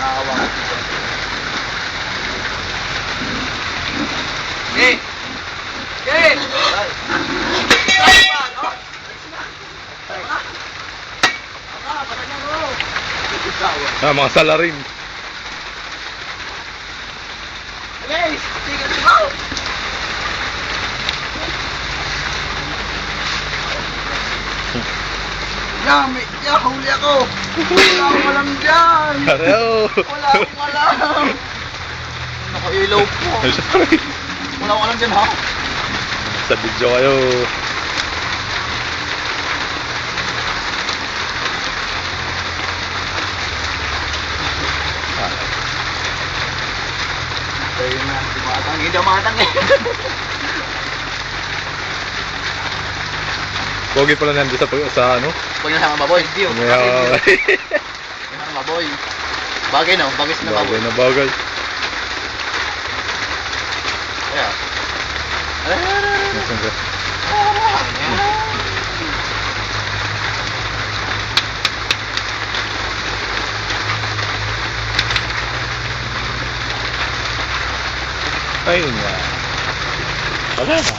Nakawa ko. Okay! Okay! Mga salarin. Alis! Tingnan mo! Yami! Huli ako! Wala akong alam dyan! Hello! Wala akong alam! Nakailaw po! Wala akong alam dyan ha! Sa video kayo. Ayun na, tumatang. Hindi ako matang eh. Pogi pala nandun sa ano? Huwag na sama baboy. Hindi yun. May Sama baboy. Bagay no? Bagay na baboy. bagay na bagay. Kaya. Nasaan ka? Ayun nga. Wala na.